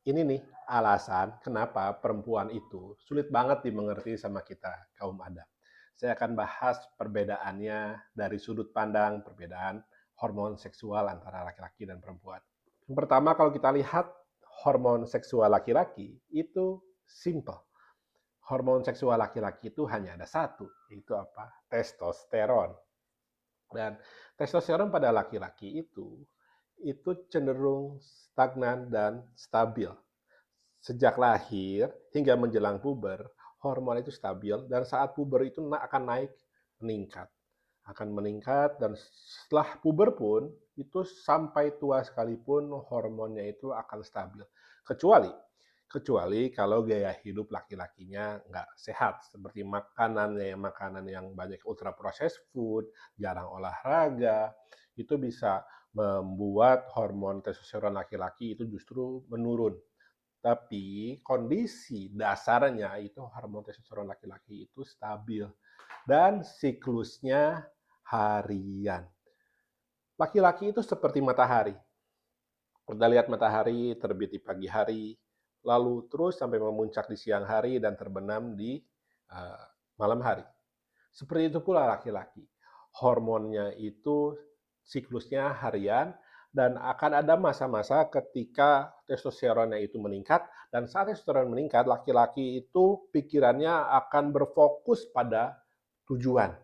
Ini nih alasan kenapa perempuan itu sulit banget dimengerti sama kita, kaum Adam. Saya akan bahas perbedaannya dari sudut pandang perbedaan hormon seksual antara laki-laki dan perempuan. Yang pertama, kalau kita lihat hormon seksual laki-laki itu simple. Hormon seksual laki-laki itu hanya ada satu, yaitu apa? Testosteron. Dan testosteron pada laki-laki itu cenderung stagnan dan stabil. Sejak lahir hingga menjelang puber, hormon itu stabil dan saat puber itu akan naik, meningkat. Akan meningkat dan setelah puber pun, itu sampai tua sekalipun hormonnya itu akan stabil. Kecuali kecuali kalau gaya hidup laki-lakinya nggak sehat, seperti makanan yang banyak ultra processed food, jarang olahraga, itu bisa membuat hormon testosteron laki-laki itu justru menurun. Tapi kondisi dasarnya itu hormon testosteron laki-laki itu stabil dan siklusnya harian. Laki-laki itu seperti matahari. Kita lihat matahari terbit di pagi hari, lalu terus sampai memuncak di siang hari dan terbenam di uh, malam hari. Seperti itu pula laki-laki. Hormonnya itu siklusnya harian dan akan ada masa-masa ketika testosteronnya itu meningkat dan saat testosteron meningkat, laki-laki itu pikirannya akan berfokus pada tujuan.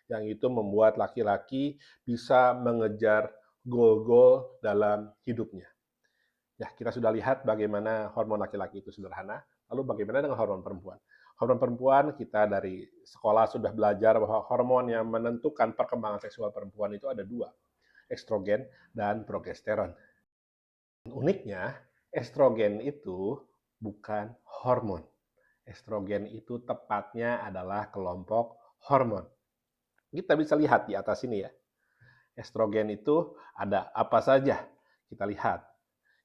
Yang itu membuat laki-laki bisa mengejar goal-goal dalam hidupnya. Ya, kita sudah lihat bagaimana hormon laki-laki itu sederhana, lalu bagaimana dengan hormon perempuan? Hormon perempuan, kita dari sekolah sudah belajar bahwa hormon yang menentukan perkembangan seksual perempuan itu ada dua, estrogen dan progesteron. Uniknya, estrogen itu bukan hormon. Estrogen itu tepatnya adalah kelompok hormon. Kita bisa lihat di atas ini ya. Estrogen itu ada apa saja? Kita lihat.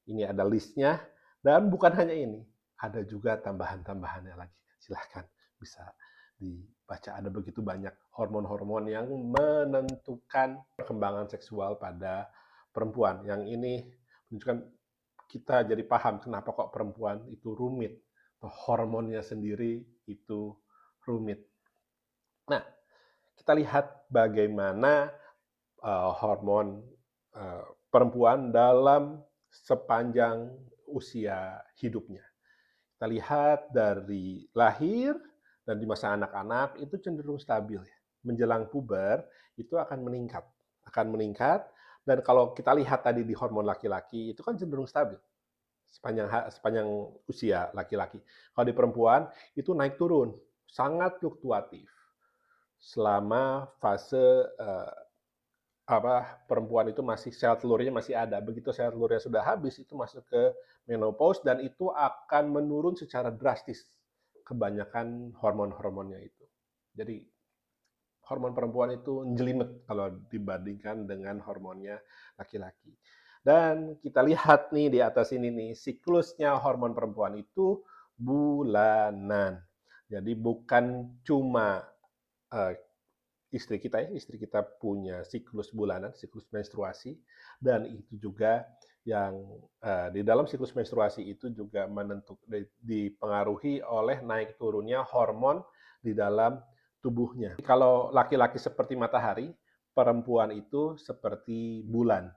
Ini ada listnya, dan bukan hanya ini, ada juga tambahan-tambahannya lagi. Silahkan bisa dibaca, ada begitu banyak hormon-hormon yang menentukan perkembangan seksual pada perempuan. Yang ini menunjukkan kita jadi paham kenapa kok perempuan itu rumit, hormonnya sendiri itu rumit. Nah, kita lihat bagaimana hormon perempuan dalam sepanjang usia hidupnya. Kita lihat dari lahir dan di masa anak-anak itu cenderung stabil ya. Menjelang puber itu akan meningkat. Akan meningkat dan kalau kita lihat tadi di hormon laki-laki itu kan cenderung stabil sepanjang usia laki-laki. Kalau di perempuan itu naik turun, sangat fluktuatif selama fase perempuan itu masih sel telurnya masih ada. Begitu sel telurnya sudah habis, itu masuk ke menopause dan itu akan menurun secara drastis kebanyakan hormon-hormonnya itu. Jadi hormon perempuan itu jelimet kalau dibandingkan dengan hormonnya laki-laki. Dan kita lihat nih di atas ini nih, siklusnya hormon perempuan itu bulanan. Jadi bukan cuma uh, istri kita punya siklus bulanan, siklus menstruasi, dan itu juga yang di dalam siklus menstruasi itu juga dipengaruhi oleh naik turunnya hormon di dalam tubuhnya. Kalau laki-laki seperti matahari, perempuan itu seperti bulan.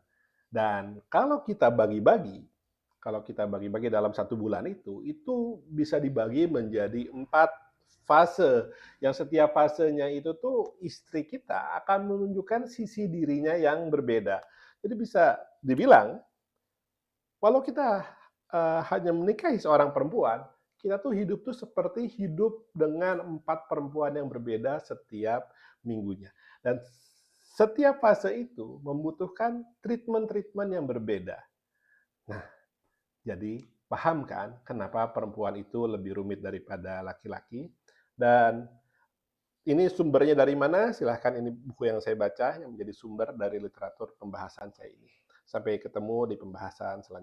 Dan kalau kita bagi-bagi dalam satu bulan itu bisa dibagi menjadi 4 fase. Yang setiap fasenya itu tuh istri kita akan menunjukkan sisi dirinya yang berbeda. Jadi bisa dibilang, walau kita hanya menikahi seorang perempuan, kita tuh hidup tuh seperti hidup dengan 4 perempuan yang berbeda setiap minggunya. Dan setiap fase itu membutuhkan treatment-treatment yang berbeda. Nah, jadi paham kan kenapa perempuan itu lebih rumit daripada laki-laki? Dan ini sumbernya dari mana? Silahkan, ini buku yang saya baca yang menjadi sumber dari literatur pembahasan saya ini. Sampai ketemu di pembahasan selanjutnya.